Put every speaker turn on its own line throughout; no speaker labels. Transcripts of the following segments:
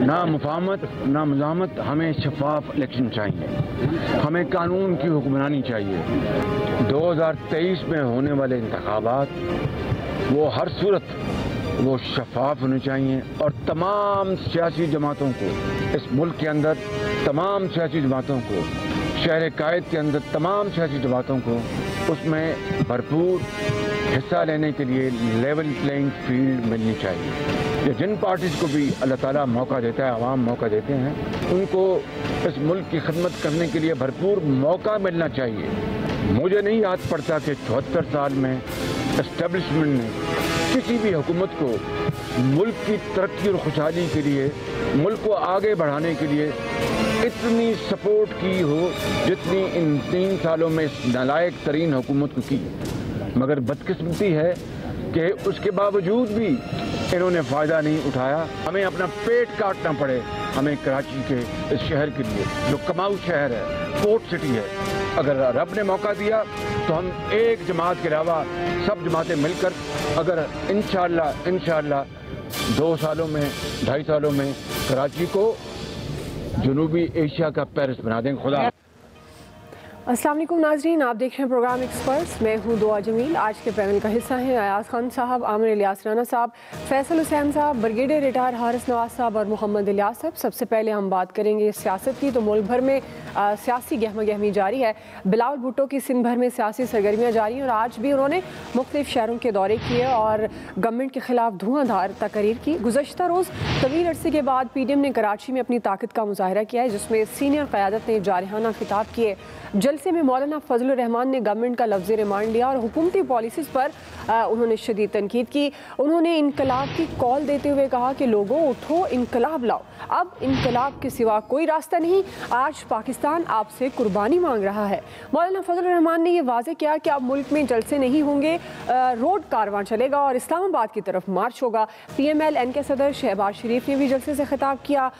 ना मुफाहमत ना मुज़ाहमत, हमें शफाफ इलेक्शन चाहिए, हमें कानून की हुक्मरानी चाहिए। 2023 में होने वाले इंतखाबात वो हर सूरत वो शफाफ होने चाहिए और तमाम सियासी जमातों को इस मुल्क के अंदर, तमाम सियासी जमातों को शहर कायद के अंदर, तमाम सियासी जमातों को उसमें भरपूर हिस्सा लेने के लिए लेवल प्लेइंग फील्ड मिलनी चाहिए। जिन पार्टीज़ को भी अल्लाह ताला मौका देता है, आवाम मौका देते हैं, उनको इस मुल्क की खिदमत करने के लिए भरपूर मौका मिलना चाहिए। मुझे नहीं याद पड़ता कि 74 साल में एस्टेब्लिशमेंट ने किसी भी हुकूमत को मुल्क की तरक्की और खुशहाली के लिए, मुल्क को आगे बढ़ाने के लिए इतनी सपोर्ट की हो जितनी इन 3 सालों में इस नालायक तरीन हुकूमत को की। मगर बदकिस्मती है कि उसके बावजूद भी इन्होंने फ़ायदा नहीं उठाया। हमें अपना पेट काटना पड़े हमें कराची के इस शहर के लिए, जो कमाऊ शहर है, पोर्ट सिटी है। अगर रब ने मौका दिया तो हम एक जमात के अलावा सब जमातें मिलकर अगर इंशाअल्लाह 2 सालों में, 2.5 सालों में कराची को जनूबी एशिया का पेरिस बना देंगे। खुदा।
अस्सलाम वालेकुम नाज़रीन, आप देख रहे हैं प्रोग्राम एक्सपर्ट्स। मैं हूँ दुआ जमील। आज के पैनल का हिस्सा हैं अयाज खान साहब, आमिर इलियास राना साहब, फैसल हुसैन साहब, ब्रिगेडियर रिटायर हारिस नवाज साहब और मोहम्मद इलियास साहब। सबसे पहले हम बात करेंगे सियासत की। तो मुल्क भर में सियासी गहमा गहमी जारी है। बिलावल भुट्टो की सिंध भर में सियासी सरगर्मियाँ जारी हैं और आज भी उन्होंने मुख्तलिफ शहरों के दौरे किए और गवर्नमेंट के खिलाफ धुआंधार तकरीर की। गुज़श्ता रोज़ तवील अरसे के बाद PDM ने कराची में अपनी ताकत का मुजाहरा किया है, जिसमें सीनियर क़यादत ने जारहाना खिताब किए। जलसे में मौलाना फजल रहमान ने गवर्नमेंट का लफ्ज़ रिमांड लिया और हुकूमती पॉलिसीज़ पर उन्होंने शदीद तनकीद की। उन्होंने इनकलाब की कॉल देते हुए कहा कि लोगों उठो, इनकलाब लाओ, अब इनकलाब के सिवा कोई रास्ता नहीं, आज पाकिस्तान आपसे कुर्बानी मांग रहा है। मौलाना फजल रहमान ने यह वाज़ेह किया कि अब मुल्क में जलसे नहीं होंगे, रोड कारवां चलेगा और इस्लामाबाद की तरफ मार्च होगा। PMLN के सदर शहबाज शरीफ ने भी जलसे से खिताब किया,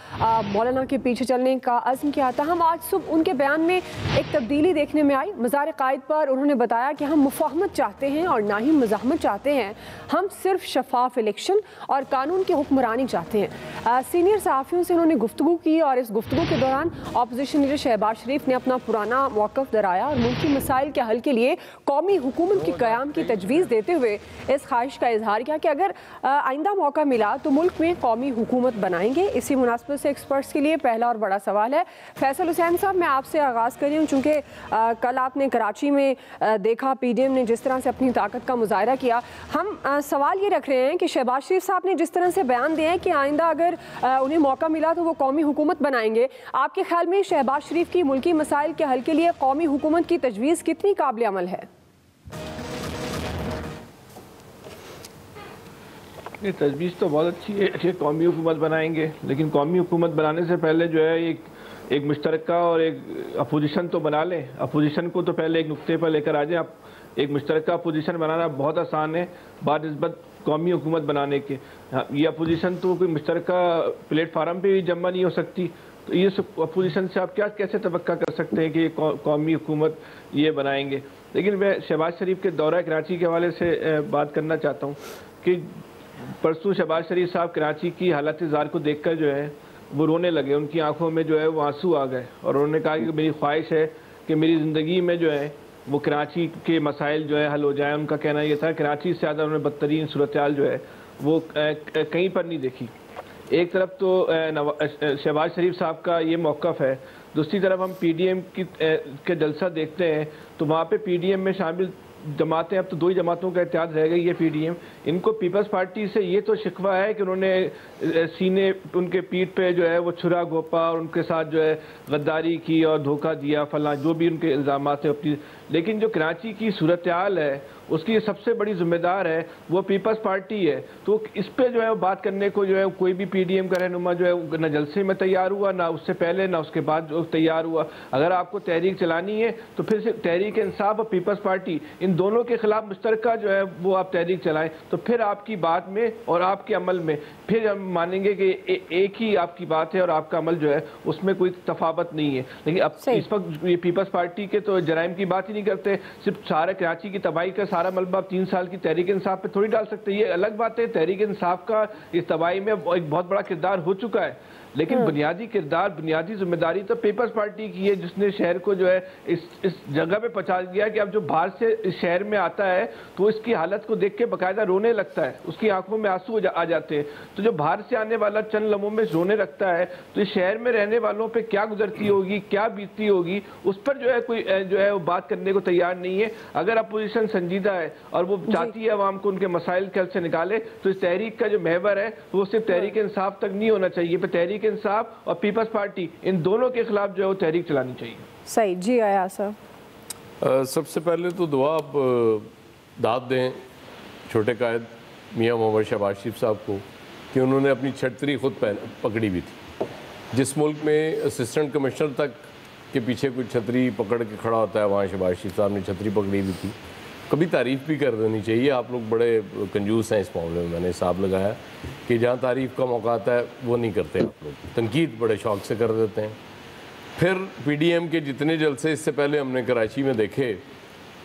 मौलाना के पीछे चलने का अज़्म किया। ताहम आज सुबह उनके बयान में एक तब्दीली देखने में आई। मज़ार कायद पर उन्होंने बताया कि हम मुफाहमत चाहते हैं और ना ही मुज़ाहमत चाहते हैं, हम सिर्फ शफाफ इलेक्शन और कानून की हुक्मरानी चाहते हैं। सीनियर सहाफ़ियों से उन्होंने गुफ्तगू की और इस गुफ्तगू के दौरान अपोजिशन लीडर शहबाज शरीफ ने अपना पुराना मौक़िफ़ दोहराया और मुल्की मसाइल के हल के लिए कौमी हुकूमत के क़याम की तजवीज़ देते हुए इस ख्वाहिश का इजहार किया कि अगर आइंदा मौका मिला तो मुल्क में कौमी हुकूमत बनाएंगे। इसी मुनासबत से एक्सपर्ट्स के लिए पहला और बड़ा सवाल है। फैसल हुसैन साहब, मैं आपसे आगाज़ कर रही हूँ, चूँकि कल आपने कराची में देखा PDM ने जिस तरह से अपनी ताकत का मुजाहरा किया। हम सवाल ये रख रहे हैं कि शहबाज शरीफ साहब ने जिस तरह से बयान दिए हैं कि आइंदा अगर उन्हें मौका मिला तो वो कौमी हुकूमत बनाएंगे, आपके ख्याल में शहबाज शरीफ की मुल्की मसाइल के हल के लिए कौमी हुकूमत की तजवीज़ कितनी काबिल अमल है?
ये तजवीज़ तो बहुत अच्छी है कि कौमी हुकूमत बनाएंगे, लेकिन कौमी हुकूमत बनाने से पहले जो है एक मुश्तरका और एक अपोजिशन तो बना लें। अपोजिशन को तो पहले एक नुक्ते पर लेकर आ जाएं। आप एक मुश्तरका अपोजिशन बनाना बहुत आसान है बानिस्बत कौमी हुकूमत बनाने के। ये अपोजिशन तो कोई मुश्तरका प्लेटफार्म पे भी जमा नहीं हो सकती, तो ये अपोजिशन से आप कैसे तवक्का कर सकते हैं कि ये कौमी हुकूमत ये बनाएंगे। लेकिन मैं शहबाज शरीफ के दौरा कराची के हवाले से बात करना चाहता हूँ कि परसों शहबाज शरीफ साहब कराची की हालत ज़ार को देखकर जो है वो रोने लगे। उनकी आंखों में जो है वो आंसू आ गए और उन्होंने कहा कि मेरी ख्वाहिश है कि मेरी ज़िंदगी में जो है वो कराची के मसाइल जो है हल हो जाए। उनका कहना ये था, कराची से ज़्यादा उन्होंने बदतरीन सूरत हाल जो है वो कहीं पर नहीं देखी। एक तरफ तो शहबाज शरीफ साहब का ये मौक़िफ़ है, दूसरी तरफ हम PDM के जलसा देखते हैं तो वहाँ पे PDM में शामिल जमातें, अब तो 2 ही जमातों का इत्तेहाद रह गई है PDM। इनको पीपल्स पार्टी से ये तो शिकवा है कि उन्होंने सीने उनके पीठ पे जो है वो छुरा घोंपा और उनके साथ जो है गद्दारी की और धोखा दिया, फला जो भी उनके इल्ज़ामात है अपनी। लेकिन जो कराची की सूरत हाल है उसकी सबसे बड़ी जिम्मेदार है वो पीपल्स पार्टी है। तो इस पर जो है वो बात करने को जो है कोई भी PDM का रहनुमा जो है न जलसे में तैयार हुआ, ना उससे पहले ना उसके बाद जो तैयार हुआ। अगर आपको तहरीक चलानी है तो फिर से तहरीक इंसाफ और पीपल्स पार्टी इन दोनों के खिलाफ मुश्तरका जो है वो आप तहरीक चलाएं, तो फिर आपकी बात में और आपके अमल में फिर हम मानेंगे कि एक ही आपकी बात है और आपका अमल जो है उसमें कोई तफावत नहीं है। लेकिन अब इस वक्त ये पीपल्स पार्टी के तो जराइम की बात ही नहीं करते, सिर्फ सारे कराची की तबाही का सारा मलबा 3 साल की तहरीक इंसाफ पे थोड़ी डाल सकते। ये अलग बात है, तहरीक इंसाफ का इस तबाही में एक बहुत बड़ा किरदार हो चुका है, लेकिन बुनियादी किरदार, बुनियादी जिम्मेदारी तो पीपल्स पार्टी की है, जिसने शहर को जो है इस जगह पे पहुंचा दिया कि अब जो बाहर से इस शहर में आता है तो इसकी हालत को देख के बाकायदा रोने लगता है, उसकी आंखों में आंसू आ जाते हैं। तो जो बाहर से आने वाला चंद लम्हों में रोने लगता है तो इस शहर में रहने वालों पे क्या गुजरती होगी, क्या बीतती होगी, उस पर जो है कोई जो है वो बात करने को तैयार नहीं है। अगर अपोजिशन संजीदा है और वो चाहती है अवाम को उनके मसाइल के हल से निकाले तो इस तहरीक का जो महवर है वो सिर्फ तहरीक इंसाफ तक नहीं होना चाहिए, पर तहरीक इंसाफ और पीपल्स पार्टी इन दोनों के खिलाफ जो है वो तहरीक चलानी चाहिए।
सही जी आया सर।
सबसे पहले तो दुआ आप दाद दें छोटे कायद मियां मोहम्मद शहबाज शरीफ साहब को कि उन्होंने अपनी छतरी खुद पकड़ी भी थी। जिस मुल्क में असिस्टेंट कमिश्नर तक के पीछे कोई छतरी पकड़ के खड़ा होता है, वहाँ शहबाज शरीफ साहब ने छतरी पकड़ी हुई थी। कभी तारीफ़ भी कर देनी चाहिए। आप लोग बड़े कंजूस हैं इस मामले में। मैंने हिसाब लगाया कि जहाँ तारीफ़ का मौका आता है वो नहीं करते आप लोग, तनकीद बड़े शौक़ से कर देते हैं। फिर पीडीएम के जितने जलसे इससे पहले हमने कराची में देखे,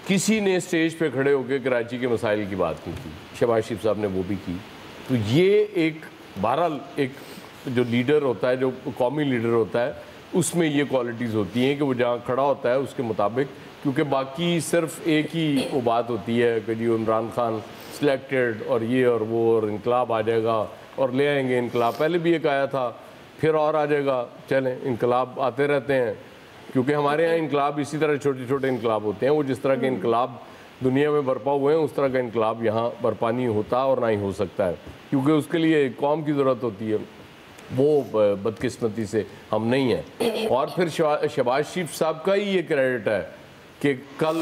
किसी ने स्टेज पे खड़े होकर कराची के मसाइल की बात नहीं की, शहबाज शरीफ साहब ने वो भी की। तो ये एक बहरहाल एक जो लीडर होता है, जो कौमी लीडर होता है, उसमें ये क्वालिटीज़ होती हैं कि वो जहाँ खड़ा होता है उसके मुताबिक, क्योंकि बाकी सिर्फ एक ही वो बात होती है कि जी इमरान खान सिलेक्टेड और ये और वो और इनकलाब आ जाएगा और ले आएंगे इनकलाब। पहले भी एक आया था, फिर और आ जाएगा। चलें, इनकलाब आते रहते हैं क्योंकि हमारे यहाँ इनकलाब इसी तरह छोटे छोटे इनकलाब होते हैं। वो जिस तरह के इनकलाब दुनिया में बरपा हुए हैं उस तरह का इनकलाब यहाँ बरपा नहीं होता और ना ही हो सकता है, क्योंकि उसके लिए कौम की ज़रूरत होती है। वो बदकिस्मती से हम नहीं हैं। और फिर शहबाज शरीफ साहब का ही ये क्रेडिट है कि कल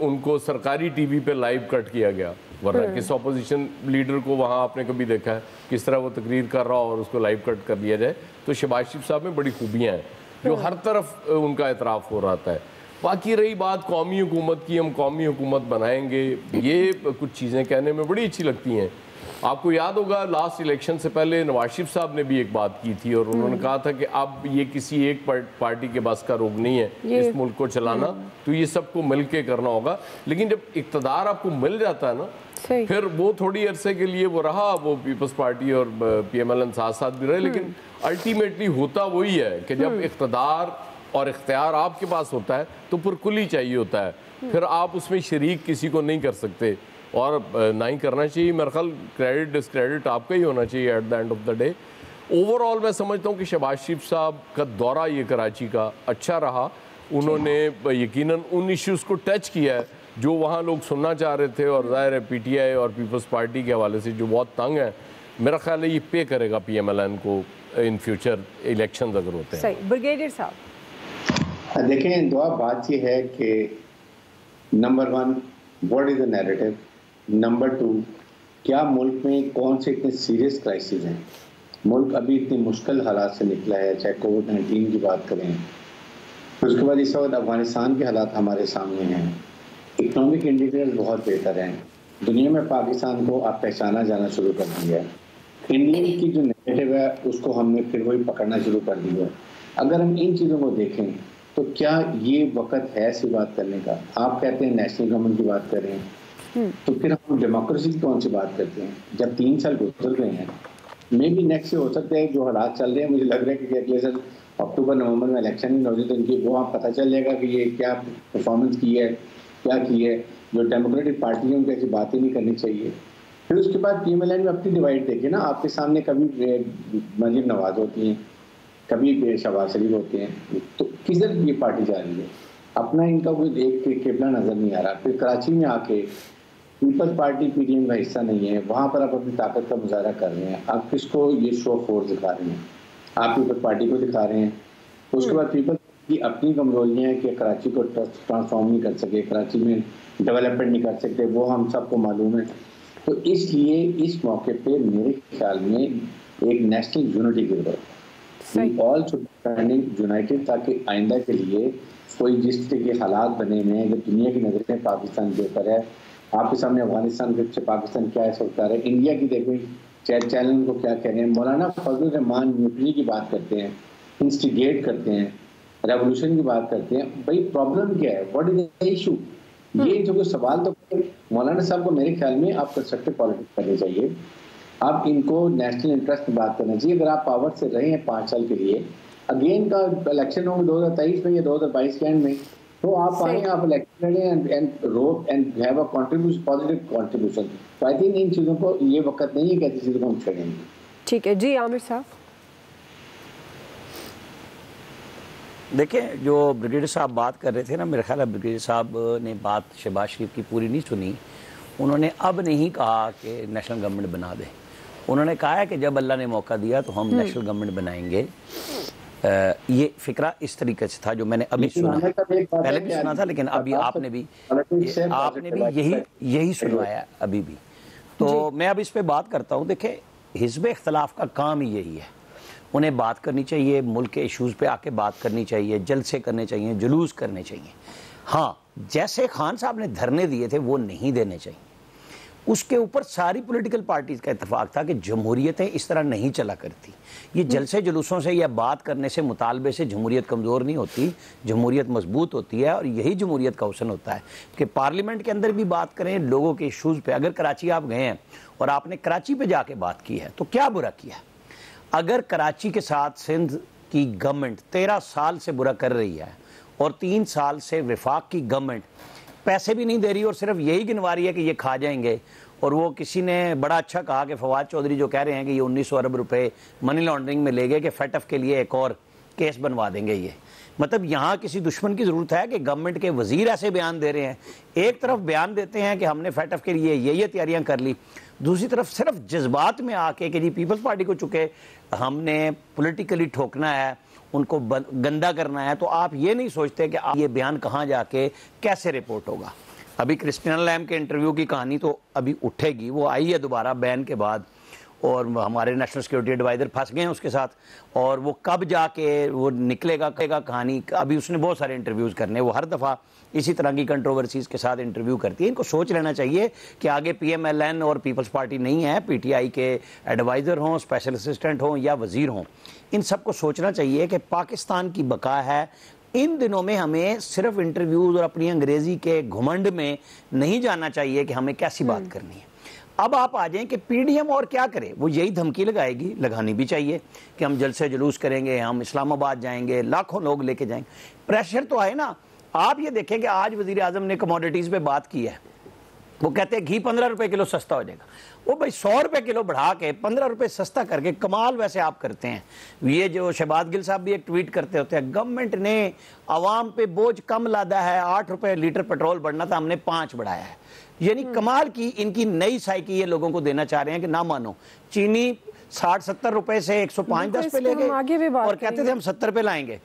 उनको सरकारी टीवी पे लाइव कट किया गया, वरना किस अपोजिशन लीडर को वहाँ आपने कभी देखा है किस तरह वो तकरीर कर रहा हो और उसको लाइव कट कर दिया जाए। तो शहबाज शरीफ साहब में बड़ी खूबियाँ हैं जो हर तरफ उनका एतराफ़ हो रहा है। बाकी रही बात कौमी हुकूमत की, हम कौमी हुकूमत बनाएंगे, ये कुछ चीज़ें कहने में बड़ी अच्छी लगती हैं। आपको याद होगा लास्ट इलेक्शन से पहले नवाज शरीफ साहब ने भी एक बात की थी और उन्होंने कहा था कि अब ये किसी एक पार्टी के बस का रोग नहीं है इस मुल्क को चलाना, तो ये सबको मिल के करना होगा। लेकिन जब इक़्तिदार आपको मिल जाता है ना, फिर वो थोड़ी अरसे के लिए वो रहा, वो पीपल्स पार्टी और PMLN साथ साथ भी रहे, लेकिन अल्टीमेटली होता वही है कि जब इक़्तिदार और इख्तियार आपके पास होता है तो पुरकुली चाहिए होता है, फिर आप उसमें शरीक किसी को नहीं कर सकते और ना ही करना चाहिए। मेरा ख्याल क्रेडिट डिस्क्रेडिट आपका ही होना चाहिए at the end of the day. Overall मैं समझता हूँ कि शहबाज शरीफ साहब का दौरा ये कराची का अच्छा रहा। उन्होंने यकीनन उन इश्यूज़ को टच किया है जो वहाँ लोग सुनना चाह रहे थे, और ज़ाहिर है PTI और पीपल्स पार्टी के हवाले से जो बहुत तंग है, मेरा ख्याल है ये पे करेगा PMLN को इन फ्यूचर इलेक्शन अगर होते हैं।
सही। ब्रिगेडियर साहब
देखें, दुआ बात ये है कि number 1 what is the narrative, number 2 क्या मुल्क में कौन से इतने सीरियस क्राइसिस हैं। मुल्क अभी इतनी मुश्किल हालात से निकला है, चाहे कोविड-19 की बात करें, उसके बाद इस वक्त अफगानिस्तान के हालात हमारे सामने हैं। इकोनॉमिक इंडिकेटर्स बहुत बेहतर हैं, दुनिया में पाकिस्तान को आप पहचाना जाना शुरू कर दिया है। इंडियन की जो नेगेटिव है उसको हमने फिर वही पकड़ना शुरू कर दिया है। अगर हम इन चीज़ों को देखें तो क्या ये वक्त है ऐसी बात करने का। आप कहते हैं नेशनल गवर्नमेंट की बात कर रहे हैं, तो फिर हम डेमोक्रेसी की कौन सी बात करते हैं जब 3 साल गुजर गए हैं। मे भी नेक्स्ट से हो सकता है जो हालात चल रहे हैं, मुझे लग रहा है कि अगले साल अक्टूबर-नवंबर में इलेक्शन ही हो जाए तो इनकी वो आप पता चल जाएगा कि ये क्या परफॉर्मेंस की है, क्या की है। जो डेमोक्रेटिक पार्टी है उनको ऐसी बातें नहीं करनी चाहिए। फिर उसके बाद PMLN में अपनी डिवाइड देखिए ना, आपके सामने कभी मरीम नवाज होती हैं, कभी शहबाज शरीफ होते हैं, तो किधर ये पार्टी जा रही है। अपना इनका कोई एक केबला नज़र नहीं आ रहा। फिर कराची में आके पीपल्स पार्टी PDM का हिस्सा नहीं है, वहाँ पर आप अपनी ताकत का मुजाहरा कर रहे हैं। आप किसको ये शो फोर्स दिखा रहे हैं, आप पीपल्स पार्टी को दिखा रहे हैं। उसके बाद पीपल्स की अपनी कमजोरियाँ हैं कि कराची को ट्रांसफॉर्म नहीं कर सके, कराची में डेवलपमेंट नहीं कर सकते, वो हम सबको मालूम है। तो इसलिए इस मौके पे मेरे ख्याल में एक नेशनल यूनिटी की जरूरत, ऑल शुड यूनाइटेड, ताकि आइंदा के लिए कोई जिस तरह के हालात बने हुए हैं, जब दुनिया की नजरें पाकिस्तान के ऊपर है, आपके सामने अफगानिस्तान के पीछे पाकिस्तान क्या है सकता है, इंडिया की देखो चैनल को क्या कह रहे हैं, मौलाना फजल रहमान न्यूट्री की बात करते हैं, इंस्टिगेट करते हैं, रेवोल्यूशन की बात करते हैं। भाई प्रॉब्लम क्या है, व्हाट इज द इशू। ये जो कोई सवाल तो मौलाना साहब को मेरे ख्याल में आप कंस्ट्रक्टिव पॉलिटिक्स करनी चाहिए। अब इनको नेशनल इंटरेस्ट में बात करना चाहिए। अगर आप पावर से रहे हैं 5 साल के लिए, अगेन का इलेक्शन होगा 2023 में या 2022 के एंड में, तो आप आए, आप इलेक्शन लड़े and have a contribution, positive contribution. तो आई थिंक इन चीज़ों को ये वक्त नहीं है कि ऐसी चीज़ों को हम छेड़ेंगे। ठीक
है जी, आमिर साहब।
देखिए, जो ब्रिगेडियर साहब बात कर रहे थे ना, मेरा ख्याल है ब्रिगेडियर साहब ने बात शहबाज शरीफ की पूरी नहीं सुनी। उन्होंने अब नहीं कहा कि नेशनल गवर्नमेंट बना दे, उन्होंने कहा है कि जब अल्लाह ने मौका दिया तो हम नेशनल गवर्नमेंट बनाएंगे। ये फिक्रा इस तरीके से था जो मैंने अभी सुना, पहले भी सुना था, लेकिन अभी आपने भी यही सुनवाया अभी भी। तो मैं अब इस पे बात करता हूँ। देखिए, हिज़्ब इख्तलाफ का काम ही यही है, उन्हें बात करनी चाहिए, मुल्क के इश्यूज़ पे आके बात करनी चाहिए, जलसे करने चाहिए, जुलूस करने चाहिए। हाँ, जैसे खान साहब ने धरने दिए थे वो नहीं देने चाहिए। उसके ऊपर सारी पॉलिटिकल पार्टीज का इत्तेफाक था कि जमहूरियतें इस तरह नहीं चला करती। ये जलसे जुलूसों से या बात करने से, मुतालबे से जमहूरियत कमज़ोर नहीं होती, जमहूरियत मजबूत होती है। और यही जमहूरियत का हुस्न होता है कि पार्लियामेंट के अंदर भी बात करें लोगों के इशूज़ पे। अगर कराची आप गए हैं और आपने कराची पे जाके बात की है तो क्या बुरा किया? अगर कराची के साथ सिंध की गवर्नमेंट 13 साल से बुरा कर रही है और 3 साल से वफाक की गवर्नमेंट पैसे भी नहीं दे रही और सिर्फ यही गिनवा रही है कि ये खा जाएंगे, और वो किसी ने बड़ा अच्छा कहा कि फवाद चौधरी जो कह रहे हैं कि ये 1900 अरब रुपए मनी लॉन्ड्रिंग में ले गए कि फैटफ के लिए एक और केस बनवा देंगे। ये मतलब यहाँ किसी दुश्मन की ज़रूरत है कि गवर्नमेंट के वजीर ऐसे बयान दे रहे हैं। एक तरफ बयान देते हैं कि हमने फैटफ के लिए ये तैयारियां कर ली, दूसरी तरफ सिर्फ जज्बात में आके कि जी पीपल्स पार्टी को चुके हमने पॉलिटिकली ठोकना है, उनको गंदा करना है। तो आप ये नहीं सोचते कि आप ये बयान कहाँ जाके कैसे रिपोर्ट होगा। अभी क्रिस्टियन लैम के इंटरव्यू की कहानी तो अभी उठेगी, वो आई है दोबारा बैन के बाद, और हमारे नेशनल सिक्योरिटी एडवाइज़र फंस गए हैं उसके साथ, और वो कब जाके वो निकलेगा कहानी। अभी उसने बहुत सारे इंटरव्यूज़ करने, वो हर दफ़ा इसी तरह की कंट्रोवर्सीज़ के साथ इंटरव्यू करती है। इनको सोच लेना चाहिए कि आगे PMLN और पीपल्स पार्टी नहीं है, PTI के एडवाइज़र हों, स्पेशल असिस्टेंट हों या वज़ीर हों, इन सबको सोचना चाहिए कि पाकिस्तान की बका है। इन दिनों में हमें सिर्फ इंटरव्यूज़ और अपनी अंग्रेज़ी के घुमंड में नहीं जाना चाहिए कि हमें कैसी बात करनी है। अब आप आ जाएं कि PDM और क्या करे, वो यही धमकी लगाएगी, लगानी भी चाहिए कि हम जलसे जुलूस करेंगे, हम इस्लामाबाद जाएंगे, लाखों लोग लेके जाएंगे। प्रेशर तो आए ना। आप ये देखें कि आज वज़ीर आज़म ने कमोडिटीज़ पे बात की है, वो कहते हैं घी 15 रुपए किलो सस्ता हो जाएगा। वो भाई 100 रुपए किलो बढ़ा के 15 रुपए सस्ता करके कमाल वैसे आप करते हैं। ये जो शहबाज गिल साहब भी एक ट्वीट करते होते हैं, गवर्नमेंट ने आवाम पे बोझ कम लादा है, 8 रुपए लीटर पेट्रोल बढ़ना था, हमने 5 बढ़ाया है। यानी कमाल की इनकी नई साइकी ये लोगों को देना चाह रहे हैं कि ना मानो। चीनी 60-70 रुपए से 105-10 पे ले गए और कहते थे हम 70 पे लाएंगे।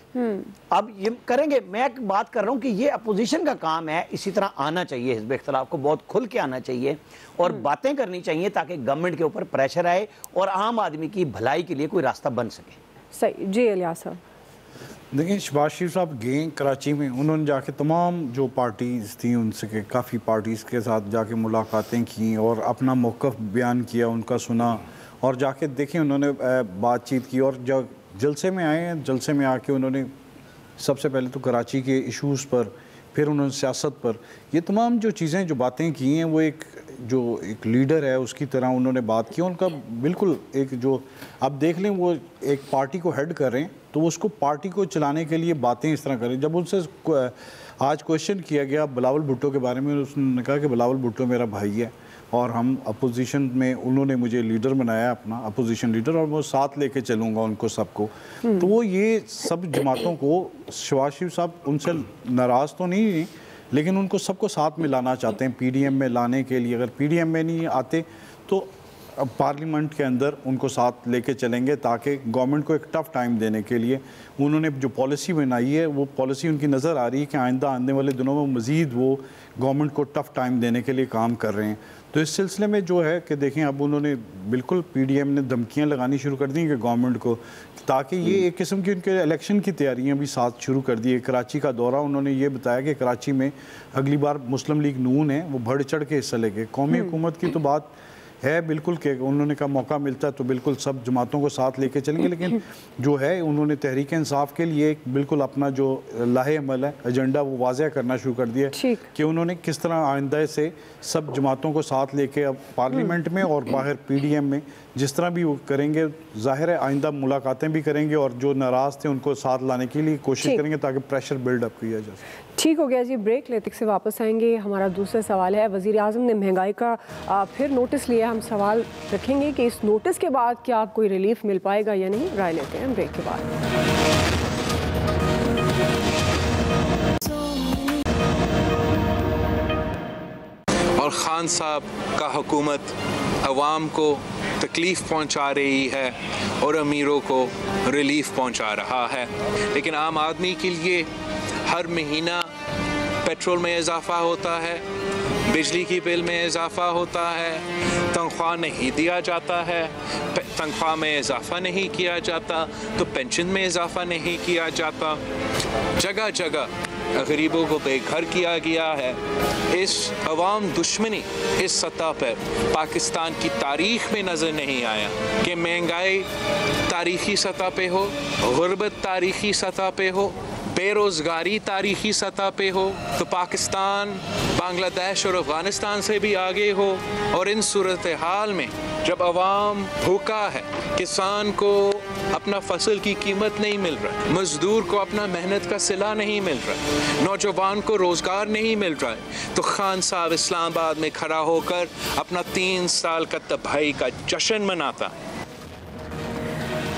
अब ये करेंगे। मैं बात कर रहा हूँ कि ये अपोजिशन का काम है, इसी तरह आना चाहिए, हिज़्ब इख्तिलाफ को बहुत खुल के आना चाहिए और बातें करनी चाहिए ताकि गवर्नमेंट के ऊपर प्रेशर आए और आम आदमी की भलाई के लिए कोई रास्ता बन सके।
सही जी। इलियास साहब
देखिए, शहबाज शरीफ साहब गए कराची में, उन्होंने जाके तमाम जो पार्टीज़ थी उनसे काफ़ी पार्टीज़ के साथ जाके मुलाकातें की और अपना मौक़िफ़ बयान किया, उनका सुना और जाके देखें उन्होंने बातचीत की। और जब जलसे में आए हैं, जलसे में आके उन्होंने सबसे पहले तो कराची के इश्यूज़ पर, फिर उन्होंने सियासत पर, ये तमाम जो चीज़ें जो बातें की हैं वो एक लीडर है उसकी तरह उन्होंने बात की। उनका बिल्कुल एक जो आप देख लें वो एक पार्टी को हेड कर रहे हैं तो वो उसको पार्टी को चलाने के लिए बातें इस तरह करें। जब उनसे आज क्वेश्चन किया गया बिलावल भुट्टो के बारे में, उसने कहा कि बिलावल भुट्टो मेरा भाई है और हम अपोजिशन में, उन्होंने मुझे लीडर बनाया, अपना अपोजिशन लीडर, और मैं साथ लेके चलूँगा उनको सबको। तो वो ये सब जमातों को, शहबाज शरीफ साहब उनसे नाराज़ तो नहीं, लेकिन उनको सबको साथ में लाना चाहते हैं PDM में लाने के लिए। अगर PDM में नहीं आते तो पार्लियामेंट के अंदर उनको साथ लेके चलेंगे ताकि गवर्नमेंट को एक टफ़ टाइम देने के लिए उन्होंने जो पॉलिसी बनाई है वो पॉलिसी उनकी नज़र आ रही है कि आइंदा आने वाले दिनों में मज़ीद वो गवर्नमेंट को टफ़ टाइम देने के लिए काम कर रहे हैं। तो इस सिलसिले में जो है कि देखें, अब उन्होंने बिल्कुल PDM ने धमकियाँ लगानी शुरू कर दी कि गवर्नमेंट को, ताकि ये एक किस्म की उनके इलेक्शन की तैयारियां भी साथ शुरू कर दी है। कराची का दौरा उन्होंने ये बताया कि कराची में अगली बार मुस्लिम लीग नून है वो बढ़ चढ़ के हिस्सा लेके, कौमी हुकूमत की तो बात है बिल्कुल कि उन्होंने कहा मौका मिलता है तो बिल्कुल सब जमातों को साथ लेके चलेंगे, लेकिन जो है उन्होंने तहरीक इंसाफ के लिए बिल्कुल अपना जो लाहे अमल है एजेंडा वो वाज़ह करना शुरू कर दिया कि उन्होंने किस तरह आइंदा से सब जमातों को साथ लेके अब पार्लियामेंट में और बाहर PDM में जिस तरह भी वो करेंगे, जाहिर है आइंदा मुलाकातें भी करेंगे और जो नाराज़ थे उनको साथ लाने के लिए कोशिश करेंगे ताकि प्रेशर बिल्डअप किया जा सके।
ठीक हो गया जी, ब्रेक लेते से वापस आएंगे। हमारा दूसरा सवाल है, वज़ीर आज़म ने महंगाई का फिर नोटिस लिया। हम सवाल रखेंगे कि इस नोटिस के बाद क्या कोई रिलीफ मिल पाएगा या नहीं। राय लेते हैं ब्रेक के बाद।
और खान साहब का हुकूमत अवाम को तकलीफ़ पहुंचा रही है और अमीरों को रिलीफ पहुंचा रहा है, लेकिन आम आदमी के लिए हर महीना पेट्रोल में इजाफा होता है, बिजली की बिल में इजाफा होता है, तनख्वाह नहीं दिया जाता है, तनख्वाह में इजाफा नहीं किया जाता तो पेंशन में इजाफा नहीं किया जाता, जगह जगह गरीबों को बेघर किया गया है। इस अवाम दुश्मनी इस सतह पर पाकिस्तान की तारीख में नज़र नहीं आया कि महंगाई तारीखी सतह पे हो, गुर्बत तारीखी सतह पे हो, बेरोज़गारी तारीखी सतह पे हो, तो पाकिस्तान बांग्लादेश और अफ़गानिस्तान से भी आगे हो। और इन सूरत हाल में जब अवाम भूखा है, किसान को अपना फसल की कीमत नहीं मिल रहा, मजदूर को अपना मेहनत का सिला नहीं मिल रहा, नौजवान को रोज़गार नहीं मिल रहा है, तो खान साहब इस्लामाबाद में खड़ा होकर अपना 3 साल का तबाही का जश्न मनाता।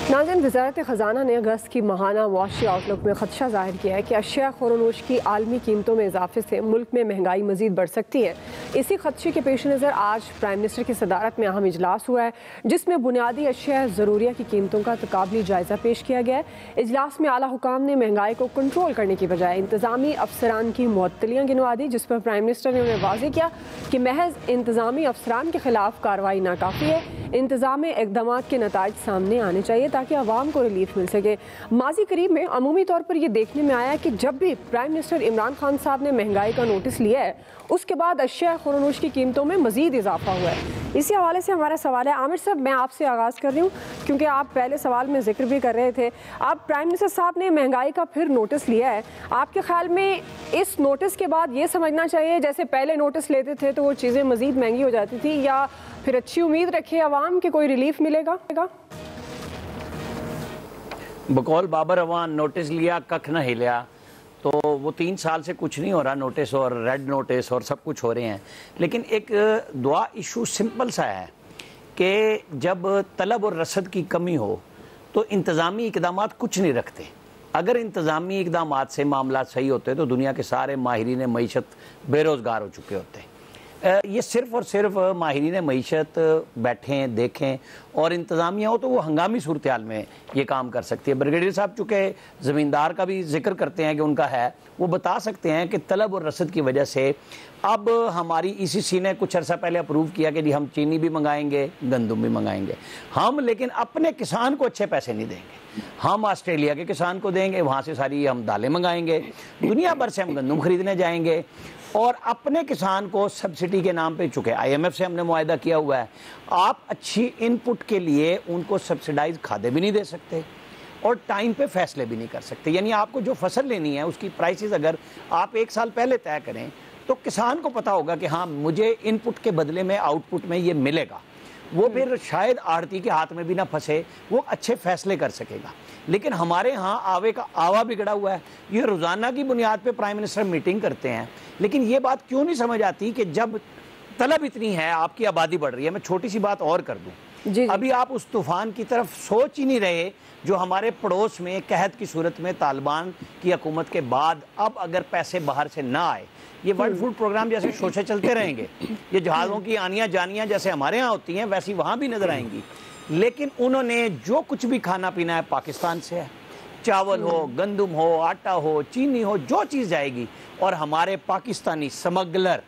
नाज़रीन, वज़ारत ख़ज़ाना ने अगस्त की माहाना मुआशी आउटलुक में खदशा ज़ाहिर किया है कि अशिया खुरनोश की आलमी कीमतों में इजाफे से मुल्क में महंगाई मज़ीद बढ़ सकती है। इसी खदशे के पेश नज़र आज प्राइम मिनिस्टर की सदारत में अहम इजलास हुआ है, जिसमें बुनियादी अशिया ज़रूरिया की कीमतों का तकाबली जायज़ा पेश किया गया है। इजलास में आला हुकाम ने महंगाई को कंट्रोल करने की बजाय इंतज़ामी अफसरान की मुअत्तलियाँ गिनवा दी, जिस पर प्राइम मिनिस्टर ने उन्हें वाज़ेह किया कि महज इंतज़ामी अफसरान के खिलाफ कार्रवाई नाकाफ़ी है, इंतज़ामी इक़दाम के नताइज सामने आने चाहिए ताकि आवाम को रिलीफ मिल सके। माजी करीब में अमूमी तौर पर यह देखने में आया कि जब भी प्राइम मिनिस्टर इमरान खान साहब ने महंगाई का नोटिस लिया है, उसके बाद अशिया खुरनोश की कीमतों में मज़ीद इजाफा हुआ है। इसी हवाले से हमारा सवाल है, आमिर साहब मैं आपसे आगाज़ कर रही हूँ क्योंकि आप पहले सवाल में जिक्र भी कर रहे थे। आप प्राइम मिनिस्टर साहब ने महंगाई का फिर नोटिस लिया है, आपके ख्याल में इस नोटिस के बाद ये समझना चाहिए जैसे पहले नोटिस लेते थे तो वो चीज़ें मज़ीद महंगी हो जाती थी, या फिर अच्छी उम्मीद रखे आवाम के कोई रिलीफ मिलेगा?
बकौल बाबर अवान नोटिस लिया कख न हिलिया, तो वो 3 साल से कुछ नहीं हो रहा, नोटिस और रेड नोटिस और सब कुछ हो रहे हैं। लेकिन एक दुआ इशू सिंपल सा है कि जब तलब और रसद की कमी हो तो इंतज़ामी इक़दाम कुछ नहीं रखते। अगर इंतज़ामी इक़दाम से मामला सही होते तो दुनिया के सारे माहिरीन मईशत बेरोज़गार हो चुके होते। ये सिर्फ़ और सिर्फ माहिरीन मईशत बैठें देखें और इंतज़ामिया हो तो वो हंगामी सूरत हाल में ये काम कर सकती है। ब्रिगेडियर साहब चूँकि ज़मींदार का भी जिक्र करते हैं कि उनका है, वो बता सकते हैं कि तलब और रसद की वजह से अब हमारी ECC ने कुछ अर्सा पहले अप्रूव किया कि जी हम चीनी भी मंगाएंगे, गंदम भी मंगाएंगे हम, लेकिन अपने किसान को अच्छे पैसे नहीं देंगे। हम ऑस्ट्रेलिया के किसान को देंगे, वहाँ से सारी हम दालें मंगाएंगे, दुनिया भर से हम गंदम खरीदने जाएंगे और अपने किसान को सब्सिडी के नाम पे, चुके IMF से हमने मुआहदा किया हुआ है, आप अच्छी इनपुट के लिए उनको सब्सिडाइज खादे भी नहीं दे सकते और टाइम पे फैसले भी नहीं कर सकते। यानी आपको जो फसल लेनी है उसकी प्राइसेस अगर आप 1 साल पहले तय करें तो किसान को पता होगा कि हाँ मुझे इनपुट के बदले में आउटपुट में ये मिलेगा, वो फिर शायद आड़ती के हाथ में भी ना फंसे, वो अच्छे फैसले कर सकेगा। लेकिन हमारे यहाँ आवे का आवा बिगड़ा हुआ है। ये रोज़ाना की बुनियाद पे प्राइम मिनिस्टर मीटिंग करते हैं, लेकिन ये बात क्यों नहीं समझ आती कि जब तलब इतनी है, आपकी आबादी बढ़ रही है। मैं छोटी सी बात और कर दूँ, अभी आप उस तूफ़ान की तरफ सोच ही नहीं रहे जो हमारे पड़ोस में कहत की सूरत में तालिबान की हुकूमत के बाद अब अगर पैसे बाहर से ना आए, ये वर्ल्ड फूड प्रोग्राम जैसे शोशे चलते रहेंगे, ये जहाज़ों की आनियाँ जानियाँ जैसे हमारे यहाँ होती हैं वैसी वहाँ भी नज़र आएंगी। लेकिन उन्होंने जो कुछ भी खाना पीना है पाकिस्तान से है, चावल हो, गंदम हो, आटा हो, चीनी हो, जो चीज़ जाएगी। और हमारे पाकिस्तानी स्मगलर,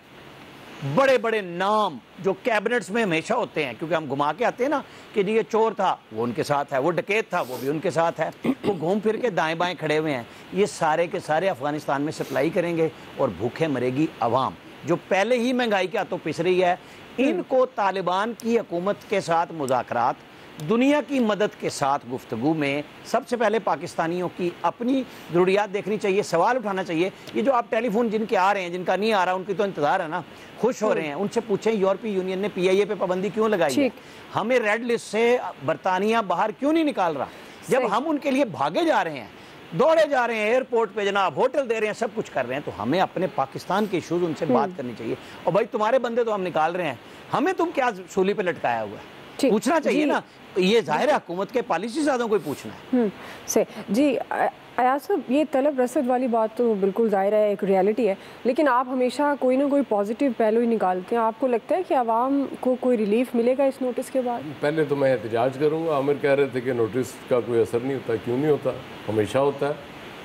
बड़े बड़े नाम जो कैबिनेट्स में हमेशा होते हैं, क्योंकि हम घुमा के आते हैं ना कि ये चोर था वो उनके साथ है, वो डकैत था वो भी उनके साथ है, वो घूम फिर के दाएं बाएं खड़े हुए हैं, ये सारे के सारे अफ़गानिस्तान में सप्लाई करेंगे और भूखे मरेगी अवाम जो पहले ही महंगाई के हाथों पिस रही है। इनको तालिबान की हुकूमत के साथ मुज़ाकरात, दुनिया की मदद के साथ गुफ्तगू में सबसे पहले पाकिस्तानियों की अपनी ज़रूरियात देखनी चाहिए, सवाल उठाना चाहिए। ये जो आप टेलीफोन जिनके आ रहे हैं, जिनका नहीं आ रहा, उनकी तो इंतज़ार है ना, खुश हो रहे हैं, उनसे पूछें यूरोपीय यूनियन ने PIA पे पाबंदी क्यों लगाई है, हमें रेड लिस्ट से बरतानिया बाहर क्यों नहीं निकाल रहा, जब हम उनके लिए भागे जा रहे हैं, दौड़े जा रहे हैं एयरपोर्ट पे, जनाब होटल दे रहे हैं, सब कुछ कर रहे हैं, तो हमें अपने पाकिस्तान के इशूज़ उनसे बात करनी चाहिए। और भाई तुम्हारे बंदे तो हम निकाल रहे हैं, हमें तुम क्या सूली पे लटकाया हुआ है, पूछना चाहिए ना। ये जाहिर है हुकूमत के पॉलिसी ज़्यादा कोई पूछना है।
सही जी। अयाज साहब, ये तलब रसद वाली बात तो बिल्कुल ज़ाहिर है, एक रियलिटी है, लेकिन आप हमेशा कोई ना कोई पॉजिटिव पहलू ही निकालते हैं। आपको लगता है कि आवाम को कोई रिलीफ मिलेगा इस नोटिस के बाद?
पहले तो मैं एहतजाज करूँगा। आमिर कह रहे थे कि नोटिस का कोई असर नहीं होता, क्यों नहीं होता, हमेशा होता है।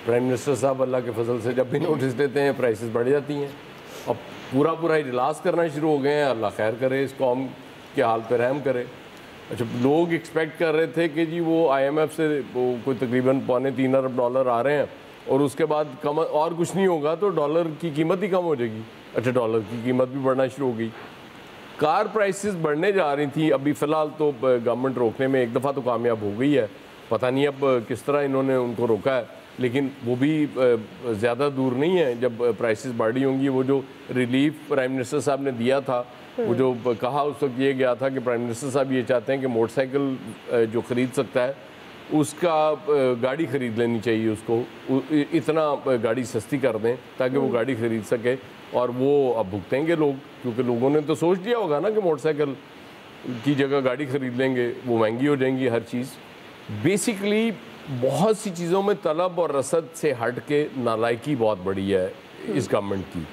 प्राइम मिनिस्टर साहब अल्लाह के फजल से जब भी नोटिस देते हैं प्राइसेस बढ़ जाती हैं। अब पूरा इजलास करना शुरू हो गए हैं, अल्लाह खैर करे, इस कौम के हाल पर रहम करे। अच्छा, लोग एक्सपेक्ट कर रहे थे कि जी वो IMF से वो कोई तकरीबन $2.25 अरब आ रहे हैं और उसके बाद कम और कुछ नहीं होगा तो डॉलर की कीमत ही कम हो जाएगी। अच्छा, डॉलर की कीमत भी बढ़ना शुरू हो गई, कार प्राइसेस बढ़ने जा रही थी। अभी फ़िलहाल तो गवर्नमेंट रोकने में एक दफ़ा तो कामयाब हो गई है, पता नहीं अब किस तरह इन्होंने उनको रोका है, लेकिन वो भी ज़्यादा दूर नहीं है जब प्राइसेस बढ़ रही होंगी। वो जो रिलीफ प्राइम मिनिस्टर साहब ने दिया था, वो जो कहा उस वक्त ये गया था कि प्राइम मिनिस्टर साहब ये चाहते हैं कि मोटरसाइकिल जो ख़रीद सकता है उसका गाड़ी ख़रीद लेनी चाहिए, उसको इतना गाड़ी सस्ती कर दें ताकि वो गाड़ी ख़रीद सके। और वो अब भुगतेंगे लोग, क्योंकि लोगों ने तो सोच लिया होगा ना कि मोटरसाइकिल की जगह गाड़ी ख़रीद लेंगे, वो महंगी हो जाएंगी हर चीज़। बेसिकली बहुत सी चीज़ों में तलब और रसद से हट के नालायकी बहुत बड़ी है इस गवर्नमेंट की।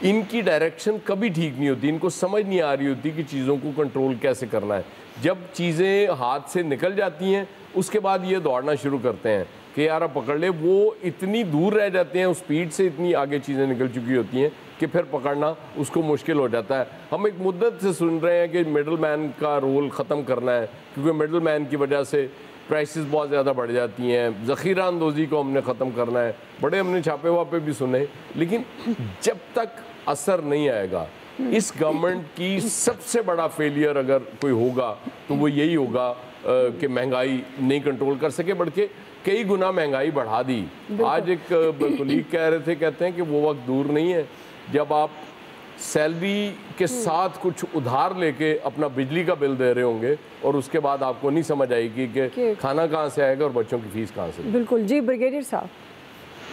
इनकी डायरेक्शन कभी ठीक नहीं होती, इनको समझ नहीं आ रही होती कि चीज़ों को कंट्रोल कैसे करना है। जब चीज़ें हाथ से निकल जाती हैं उसके बाद ये दौड़ना शुरू करते हैं कि यार अब पकड़ ले, वो इतनी दूर रह जाते हैं, उस स्पीड से इतनी आगे चीज़ें निकल चुकी होती हैं कि फिर पकड़ना उसको मुश्किल हो जाता है। हम एक मुद्दत से सुन रहे हैं कि मिडल मैन का रोल ख़त्म करना है, क्योंकि मिडल मैन की वजह से प्राइसेस बहुत ज़्यादा बढ़ जाती हैं, ज़ख़ीरा अंदोज़ी को हमने ख़त्म करना है, बड़े हमने छापे वापे भी सुने, लेकिन जब तक असर नहीं आएगा इस गवर्नमेंट की सबसे बड़ा फेलियर अगर कोई होगा तो वो यही होगा कि महंगाई नहीं कंट्रोल कर सके, बल्कि कई गुना महंगाई बढ़ा दी। आज एक कलीग कह रहे थे, कहते हैं कि वो वक्त दूर नहीं है जब आप सैलरी के साथ कुछ उधार लेके अपना बिजली का बिल दे रहे होंगे और उसके बाद आपको नहीं समझ आएगी कि खाना कहाँ से आएगा और बच्चों की फीस कहाँ से।
बिल्कुल जी। ब्रिगेडियर साहब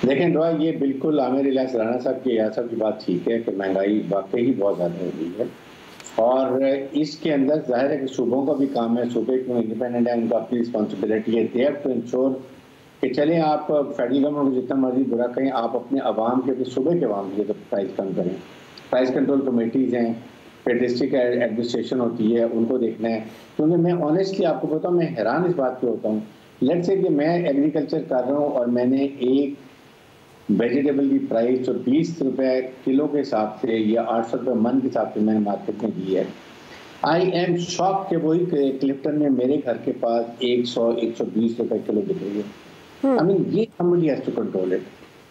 देखें दुआ, ये बिल्कुल आमिर इलियास राणा साहब की साहब की बात ठीक है कि महंगाई वाकई ही बहुत ज़्यादा हो गई है, और इसके अंदर जाहिर है कि सूबों का भी काम है, सूबे क्यों इंडिपेंडेंट है, उनका अपनी रिस्पॉन्सिबिलिटी है, दे हैव टू इंश्योर कि चलें आप फेडरल गवर्नमेंट को जितना मर्जी बुरा कहें, आप अपने आवाम के सूबे के आवाम के तो प्राइस कम करें। प्राइस कंट्रोल कमेटीज़ हैं, फिर डिस्ट्रिक्ट एडमिनिस्ट्रेशन होती है, उनको देखना है। क्योंकि मैं ऑनेस्टली आपको बताऊँ, मैं हैरान इस बात पे होता हूँ, लेट्स से कि मैं एग्रीकल्चर कर रहा हूँ और मैंने एक वेजिटेबल की प्राइस जो 20 रुपए किलो के हिसाब से या 800 रुपये मन के हिसाब से मैंने मार्केट में दी है। आई एम शॉक कि वही क्लिफ्टन में मेरे घर के पास 100-120 रुपए किलो बिक रही है। आई मीन ये somebody has to control it।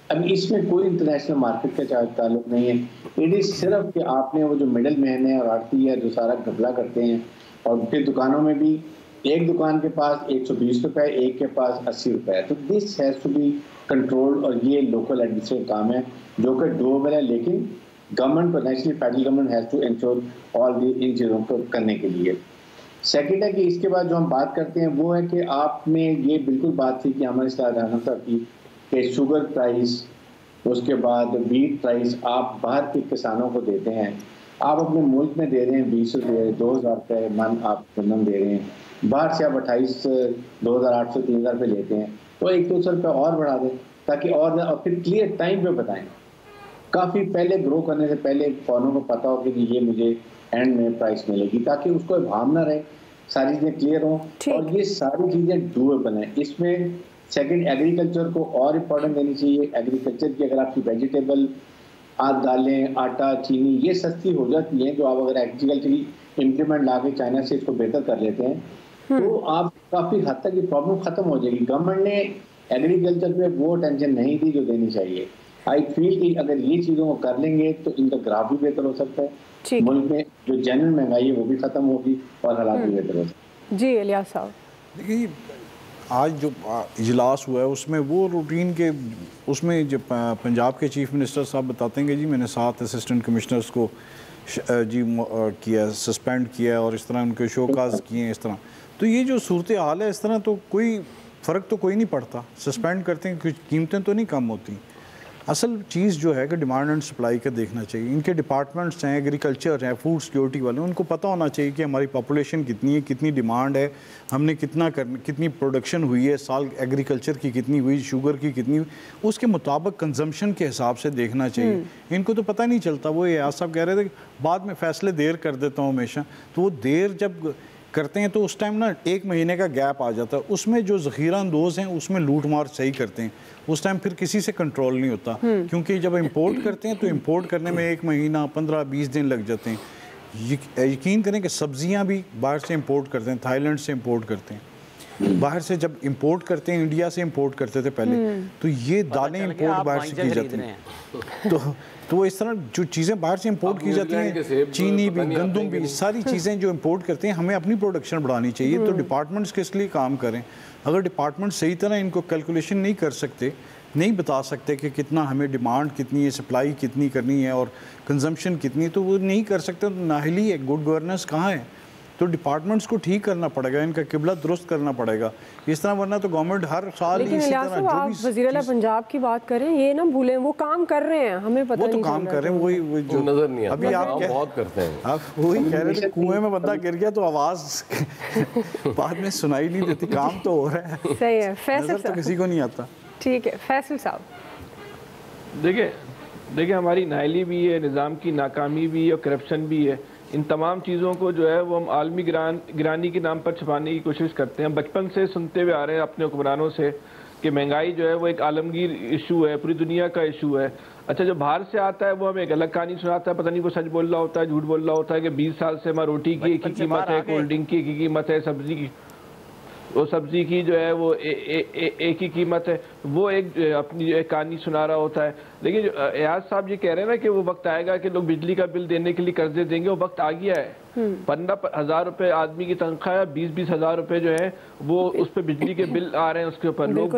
अब इसमें कोई इंटरनेशनल मार्केट का ताल्लुक नहीं है, इट इज सिर्फ कि आपने वो जो मिडल मैन है और आड़ती है जो सारा घपला करते हैं, और फिर दुकानों में भी एक दुकान के पास 120 रुपए, एक के पास 80 रुपए, तो this has to be control. और ये लोकल एडमिनिस्ट्रेटिव काम है जो कि डूएबल है, लेकिन गवर्नमेंट को, national federal government has to ensure all the इन चीज़ों को करने के लिए। सेकेंड है कि इसके बाद जो हम बात करते हैं वो है कि आपने ये बिल्कुल बात थी कि हमारे साथ राना साहब की कि शुगर प्राइस, उसके बाद वीट प्राइस आप बाहर के किसानों को देते हैं, आप अपने मुल्क में दे रहे हैं 20 रुपये 2000 रुपये मन आप गंदम दे रहे हैं, बाहर से आप 28,000-2800-3000 रुपये लेते हैं, तो 1-200 रुपये और बढ़ा दें ताकि और फिर क्लियर टाइम पे बताएं, काफ़ी पहले ग्रो करने से पहले फॉर्मर को पता हो कि ये मुझे एंड में प्राइस मिलेगी, ताकि उसको भाव ना रहे, सारी चीज़ें क्लियर हों और ये सारी चीज़ें डूएबल हैं। इसमें सेकंड, एग्रीकल्चर को और इम्पोर्टेंस देनी चाहिए। एग्रीकल्चर की अगर आपकी वेजिटेबल, आप दालें, आटा, चीनी ये सस्ती हो जाती हैं, जो आप अगर एग्रीकल्चर की इम्प्लीमेंट ला के चाइना से इसको बेहतर कर लेते हैं तो आप काफ़ी हद तक ये प्रॉब्लम ख़त्म हो जाएगी। गवर्नमेंट ने एग्रीकल्चर पे वो टेंशन नहीं दी जो देनी चाहिए। आई फील कि अगर ये चीज़ों को कर लेंगे तो इनका ग्राफ भी बेहतर हो सकता है, मुल्क में जो जेन्युइन महंगाई है वो भी खत्म होगी और हालात भी बेहतर हो सकते हैं।
जी इलियास साहब,
देखिए आज जो इजलास हुआ है उसमें वो रूटीन के उसमें जो पंजाब के चीफ मिनिस्टर साहब बताते हैं कि जी मैंने 7 असिस्टेंट कमिश्नर्स को जी किया, सस्पेंड किया और इस तरह उनके शोकाज किए इस तरह। तो ये जो सूरत हाल है इस तरह तो कोई फ़र्क तो कोई नहीं पड़ता, सस्पेंड करते हैं कुछ कीमतें तो नहीं कम होती। असल चीज़ जो है कि डिमांड एंड सप्लाई का देखना चाहिए। इनके डिपार्टमेंट्स हैं, एग्रीकल्चर हैं, फूड सिक्योरिटी वाले, उनको पता होना चाहिए कि हमारी पॉपुलेशन कितनी है, कितनी डिमांड है, हमने कितनी प्रोडक्शन हुई है, साल एग्रीकल्चर की कितनी हुई, शुगर की कितनी हुई, उसके मुताबिक कंजम्पशन के हिसाब से देखना चाहिए। इनको तो पता नहीं चलता। वो ये साहब कह रहे थे बाद में फ़ैसले देर कर देता हूँ हमेशा, तो वो देर जब करते हैं तो उस टाइम ना 1 महीने का गैप आ जाता है, उसमें जो ज़ख़ीरा अंदोज़ हैं उसमें लूट मार सही करते हैं, उस टाइम फिर किसी से कंट्रोल नहीं होता। क्योंकि जब इंपोर्ट करते हैं तो इंपोर्ट करने में 1 महीना 15-20 दिन लग जाते हैं। यकीन करें कि सब्जियां भी बाहर से इंपोर्ट करते हैं, थाईलैंड से इंपोर्ट करते हैं। बाहर से जब इंपोर्ट करते हैं, इंडिया से इंपोर्ट करते थे पहले, तो ये दालें इंपोर्ट बाहर से की जाती हैं। तो इस तरह जो चीज़ें बाहर से इंपोर्ट की जाती हैं, चीनी भी, गंदम भी, सारी चीज़ें जो इंपोर्ट करते हैं, हमें अपनी प्रोडक्शन बढ़ानी चाहिए। तो डिपार्टमेंट्स किस लिए काम करें? अगर डिपार्टमेंट सही तरह इनको कैलकुलेशन नहीं कर सकते, नहीं बता सकते कि कितना हमें डिमांड कितनी है, सप्लाई कितनी करनी है और कंजम्पशन कितनी है, तो वो नहीं कर सकते तो नाहिली है, गुड गवर्नेंस कहाँ है? तो डिपार्टमेंट्स को ठीक करना पड़ेगा, इनका किबला दुरुस्त करना पड़ेगा इस तरह, वरना तो गवर्नमेंट हर साल
लेकिन इसी तरह आप वज़ीर आला पंजाब की बात करें, ये ना भूलें वो काम कर रहे हैं, हमें पता नहीं,
वो तो काम कर रहे हैं, वही जो
नजर नहीं आता।
अभी आप
बहुत करते हैं,
आप वही कह रहे थे कुएं में बंदा गिर गया तो आवाज़ बाद में सुनाई नहीं देती, काम तो हो रहा है।
सही है, फैसल
तो किसी को नहीं आता।
ठीक है फैसल साहब,
देखिए हमारी नाइली भी है, निज़ाम की नाकामी भी है और करप्शन भी है। इन तमाम चीज़ों को जो है वो हम आलमी गिरानी के नाम पर छुपाने की कोशिश करते हैं। बचपन से सुनते हुए आ रहे हैं अपने हुक्मरानों से कि महंगाई जो है वो एक आलमगीर इशू है, पूरी दुनिया का इशू है। अच्छा, जो बाहर से आता है वो हमें एक अलग कहानी सुनाता है, पता नहीं वो सच बोल रहा होता है, झूठ बोल रहा होता है कि 20 साल से हमारा रोटी की एक ही कीमत है, कोल्ड ड्रिंक की एक ही कीमत है, सब्जी की वो सब्जी की जो है वो एक ही कीमत है। वो एक अपनी जो है कहानी सुना रहा होता है। लेकिन एयाज साहब ये कह रहे हैं ना कि वो वक्त आएगा कि लोग बिजली का बिल देने के लिए कर्जे देंगे, वो वक्त आ गया है। 15,000 रुपए आदमी की तनख्वाह है, 20-20 हज़ार रुपए जो है वो उस पर बिजली के बिल आ रहे हैं, उसके ऊपर लोग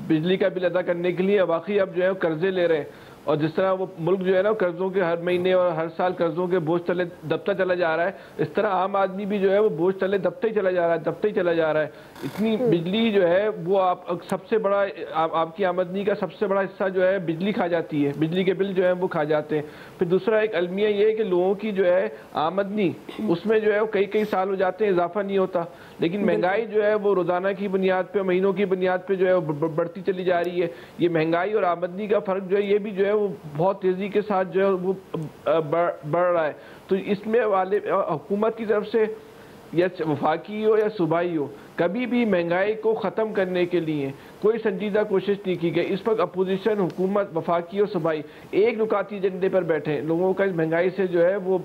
बिजली का बिल अदा करने के लिए वाकई अब जो है कर्जे ले रहे हैं। और जिस तरह वो मुल्क जो है ना कर्जों के हर महीने और हर साल कर्जों के बोझ तले दबता चला जा रहा है, इस तरह आम आदमी भी जो है वो बोझ तले दबते ही चला जा रहा है, दबते ही चला जा रहा है। इतनी बिजली जो है वो आप सबसे बड़ा आपकी आमदनी का सबसे बड़ा हिस्सा जो है बिजली खा जाती है, बिजली के बिल जो है वो खा जाते हैं। फिर दूसरा एक अलमिया ये है कि लोगों की जो है आमदनी उसमें जो है वो कई साल हो जाते हैं, इजाफा नहीं होता। लेकिन महंगाई जो है वो रोजाना की बुनियाद पे, महीनों की बुनियाद पे जो है वो बढ़ती चली जा रही है। ये महंगाई और आमदनी का फर्क जो है ये भी जो है वो बहुत तेजी के साथ जो है वो बढ़ रहा है। तो इसमें वाले हुकूमत की तरफ से या वफाकी हो या सूबाई हो, कभी भी महंगाई को ख़त्म करने के लिए कोई संजीदा कोशिश नहीं की गई। इस वक्त अपोजिशन, हुकूमत, वफाकी और सूबाई एक नुकाती एजेंडे पर बैठे हैं। लोगों का इस महंगाई से जो है वो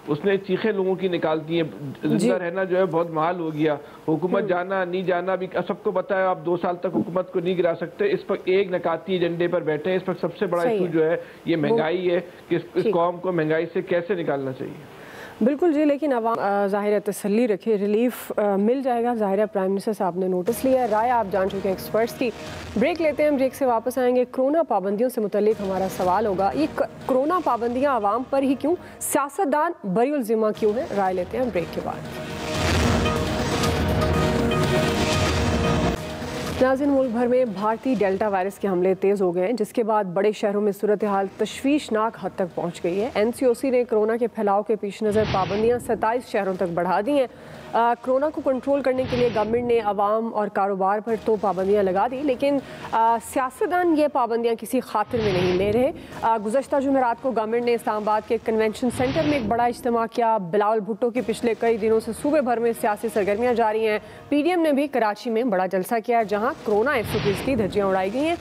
उसने चीखें लोगों की निकालती हैं, जिंदा रहना जो है बहुत महाल हो गया। हुकूमत जाना नहीं जाना भी सबको पता है, आप 2 साल तक हुकूमत को नहीं गिरा सकते। इस पर एक नकाती एजेंडे पर बैठे हैं। इस पर सबसे बड़ा इशू जो है ये महंगाई है कि इस कौम को महंगाई से कैसे निकालना चाहिए।
बिल्कुल जी, लेकिन अवाम ज़ाहिर तसल्ली रखे, रिलीफ मिल जाएगा। ज़ाहिर प्राइम मिनिस्टर साहब ने नोटिस लिया है, राय आप जान चुके हैं एक्सपर्ट्स की। ब्रेक लेते हैं, ब्रेक से वापस आएंगे। कोरोना पाबंदियों से मुतल्लिक हमारा सवाल होगा, ये कोरोना पाबंदियाँ आवाम पर ही क्यों, सियासतदान बरीउल ज़िम्मा क्यों है? राय लेते हैं ब्रेक के बाद। नाज़रीन, मुल्क भर में भारतीय डेल्टा वायरस के हमले तेज़ हो गए हैं, जिसके बाद बड़े शहरों में सूरत हाल तशवीशनाक हद तक पहुँच गई है। NCOC ने कोरोना के फैलाव के पेश नज़र पाबंदियाँ 27 शहरों तक बढ़ा दी हैं। कोरोना को कंट्रोल करने के लिए गवर्नमेंट ने आवाम और कारोबार पर तो पाबंदियाँ लगा दी, लेकिन सियासतदान ये पाबंदियाँ किसी खातिर में नहीं ले रहे। गुज़श्ता जुमेरात को गवर्नमेंट ने इस्लामाबाद के कन्वेंशन सेंटर में एक बड़ा इज्तिमा किया। बिलावल भुट्टो की पिछले कई दिनों से सूबे भर में सियासी सरगर्मियाँ जारी हैं। PDM ने भी कराची में बड़ा जलसा किया है, जहाँ कोरोना SOPs की धज्जियाँ उड़ाई गई हैं।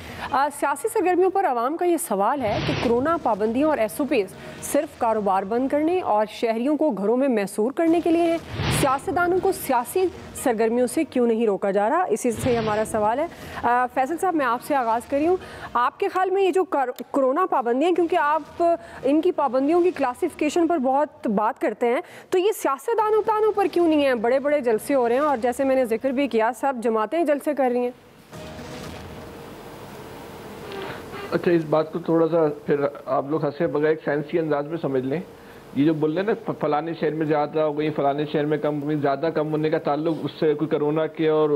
सियासी सरगर्मियों पर आवाम का ये सवाल है कि कोरोना पाबंदियों और SOPs सिर्फ कारोबार बंद करने और शहरियों को घरों में महसूर करने के लिए हैं। सियासतदानों को सियासी सरगर्मियों से क्यों नहीं रोका जा रहा, इसी से हमारा सवाल है। फैसल साहब, मैं आपसे आगाज़ करी हूँ, आपके ख्याल में ये जो कोरोना पाबंदियाँ, क्योंकि आप इनकी पाबंदियों की क्लासिफिकेशन पर बहुत बात करते हैं, तो ये सियासतदानों पर क्यों नहीं है? बड़े बड़े जलसे हो रहे हैं और जैसे मैंने जिक्र भी किया, सब जमातें जलसे कर रही हैं।
अच्छा, इस बात को थोड़ा सा फिर आप लोग हंसे बगैर एक साइंसी अंदाज में समझ लें। ये जो बोल रहे हैं ना, फलाने शहर में ज़्यादा हो गई, फलाने शहर में कम हुई, ज़्यादा कम होने का ताल्लुक उससे कोई कोरोना के और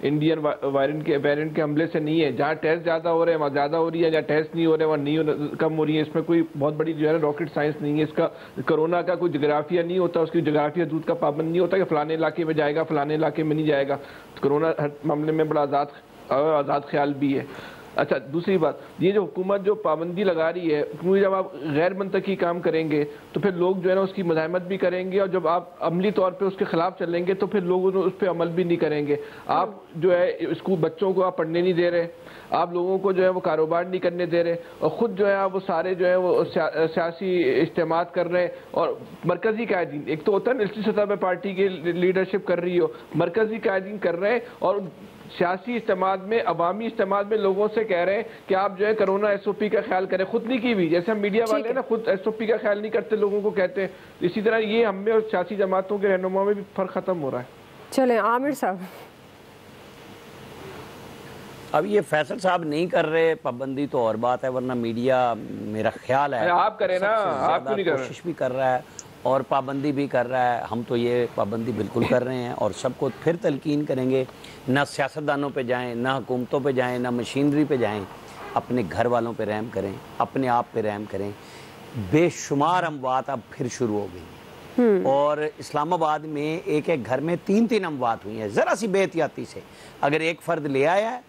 इंडियन वेरिएंट के हमले से नहीं है। जहाँ टेस्ट ज़्यादा हो रहे हैं वहाँ ज़्यादा हो रही है, जहाँ टेस्ट नहीं हो रहे वहाँ नहीं कम हो रही है। इसमें कोई बहुत बड़ी जो है ना रॉकेट साइंस नहीं है। इसका कोरोना का कोई जोग्राफिया नहीं होता, उसकी जोग्राफिया दूध का पाबंद नहीं होता कि फलाने इलाके में जाएगा, फलाने इलाके में नहीं जाएगा। कोरोना हर मामले में बड़ा आज़ाद ख्याल भी है। अच्छा, दूसरी बात, ये जो हुकूमत जो पाबंदी लगा रही है, क्योंकि जब आप गैर मंतकी काम करेंगे तो फिर लोग जो है ना उसकी मज़ाहमत भी करेंगे, और जब आप अमली तौर पे उसके खिलाफ चलेंगे तो फिर लोग उस पर अमल भी नहीं करेंगे। आप जो है स्कूल बच्चों को आप पढ़ने नहीं दे रहे, आप लोगों को जो है वो कारोबार नहीं करने दे रहे, और ख़ुद जो है आप वो सारे जो है वो सियासी इज्तिमात कर रहे हैं। और मरकज़ी कायदीन, एक तो होता है निचली सतह पर पार्टी की लीडरशिप कर रही हो, मरकज़ी कायदीन कर रहे हैं और सियासी इज्तिमात में, अवामी इज्तिमात में लोगों से कह रहे हैं कि आप जो है कोरोना SOP का ख्याल करें। खुद नहीं की भी, जैसे हम मीडिया वाले ना खुद SOP का ख्याल नहीं करते, लोगों को कहते हैं। इसी तरह ये हमें और सियासी जमातों के रहनुमा में भी फर्क खत्म हो रहा है।
चलें आमिर साहब।
अब ये फैसल साहब नहीं कर रहे पाबंदी तो और बात है, वरना मीडिया मेरा ख्याल है
आप करें ना, आप क्यों नहीं कर रहे?
कोशिश भी कर रहा है और पाबंदी भी कर रहा है। हम तो ये पाबंदी बिल्कुल कर रहे हैं और सबको फिर तलकीन करेंगे, ना सियासतदानों पे जाएं, ना हुकूमतों पे जाएं, ना मशीनरी पे जाएं, अपने घर वालों पे रहम करें, अपने आप पे रहम करें। बेशुमार अमवात अब फिर शुरू हो गई और इस्लामाबाद में एक एक घर में 3-3 अमवात हुई हैं, ज़रा सी बेहतियाती से। अगर एक फ़र्द ले आया है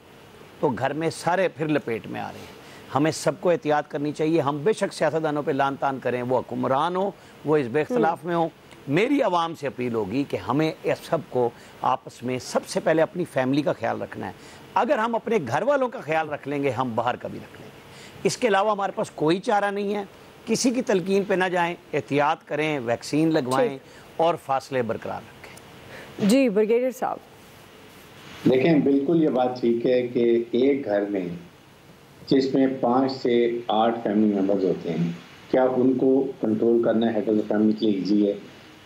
तो घर में सारे फिर लपेट में आ रहे हैं। हमें सबको एहतियात करनी चाहिए। हम बेशक सियासतदानों पे लान तान करें, वो हुक्मरान हो, वो इस बेख्तलाफ में हो। मेरी आवाम से अपील होगी कि हमें इस सब को आपस में सबसे पहले अपनी फैमिली का ख्याल रखना है। अगर हम अपने घर वालों का ख्याल रख लेंगे, हम बाहर का भी रख लेंगे। इसके अलावा हमारे पास कोई चारा नहीं है। किसी की तलकीन पे ना जाएं, एहतियात करें, वैक्सीन लगवाएं और फासले बरकरार रखें।
जी ब्रिगेडियर साहब।
देखें, बिल्कुल ये बात ठीक है कि एक घर में जिसमें 5 से 8 फैमिली मेम्बर्स होते हैं, क्या उनको कंट्रोल करना हेड ऑफ द फैमिली के लिए ईजी है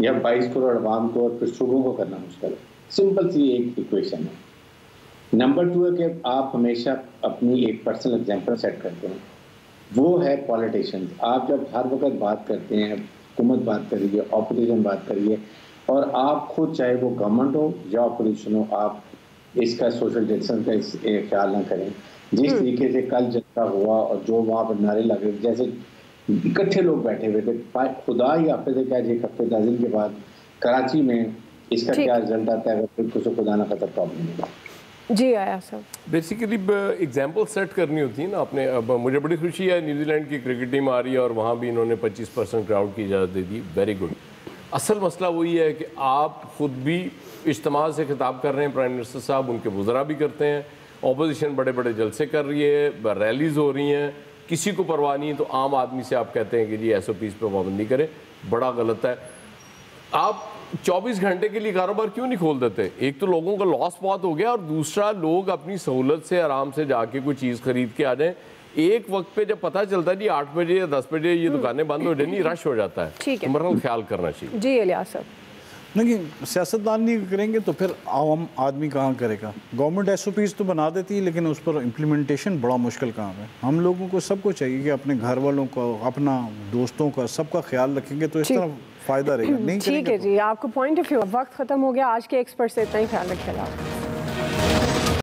या 22 करोड़ अवाम को और फिर सूबों को करना मुश्किल है? सिंपल सी एक इक्वेशन है। नंबर 2 है कि आप हमेशा अपनी एक पर्सनल एग्जांपल सेट करते हैं, वो है पॉलिटिशियंस। आप जब हर वक्त बात करते हैं, हुकूमत बात कर रही है, ऑपोजिशन बात कर रही है, और आप खुद चाहे वो गवर्नमेंट हो या ऑपोजिशन हो, आप इसका सोशल डिस्टेंस का ख्याल ना करें। जिस तरीके से कल जलसा हुआ और जो वहाँ पर नारे लगे, जैसे इकट्ठे लोग बैठे हुए थे, खुदा ही हफ्ते से क्या एक हफ्ते 10 दिन के बाद कराची में इसका क्या रिजल्ट आता है, फिर कुछ खुदा ना खतर प्रॉब्लम होगा।
जी आया सर,
बेसिकली एग्जाम्पल सेट करनी होती है ना आपने। अब मुझे बड़ी खुशी है न्यूजीलैंड की क्रिकेट टीम आ रही है और वहाँ भी इन्होंने 25% क्राउड की इजाज़त दे दी, वेरी गुड। असल मसला वही है कि आप खुद भी इज्तिमा से खिताब कर रहे हैं, प्राइम मिनिस्टर साहब उनके वज़रा भी करते हैं, ऑपोजिशन बड़े बड़े जलसे कर रही है, रैलीज़ हो रही हैं, किसी को परवाह नहीं है, तो आम आदमी से आप कहते हैं कि जी SOPs पर पाबंदी करें, बड़ा गलत है। आप 24 घंटे के लिए कारोबार क्यों नहीं खोल देते? एक तो लोगों का लॉस बहुत हो गया और दूसरा लोग अपनी सहूलत से आराम से जाके कोई चीज़ खरीद के आ जाएं। एक वक्त पे जब पता चलता है जी 8 बजे या 10 बजे ये दुकानें बंद हो जाएंगी, रश हो जाता है।
ठीक है,
मरहल ख्याल करना चाहिए।
जी इलियास साहब।
लेकिन सियासतदान नहीं करेंगे तो फिर आम आदमी कहाँ करेगा? गवर्नमेंट SOPs तो बना देती है लेकिन उस पर इम्प्लीमेंटेशन बड़ा मुश्किल काम है। हम लोगों को सबको चाहिए कि अपने घर वालों का, अपना दोस्तों का, सबका ख्याल रखेंगे तो इस तरह फ़ायदा रहेगा। नहीं
ठीक है जी, आपको पॉइंट ऑफ व्यू। वक्त ख़त्म हो गया। आज के एक्सपर्ट से इतना ही, ख्याल रखिएगा।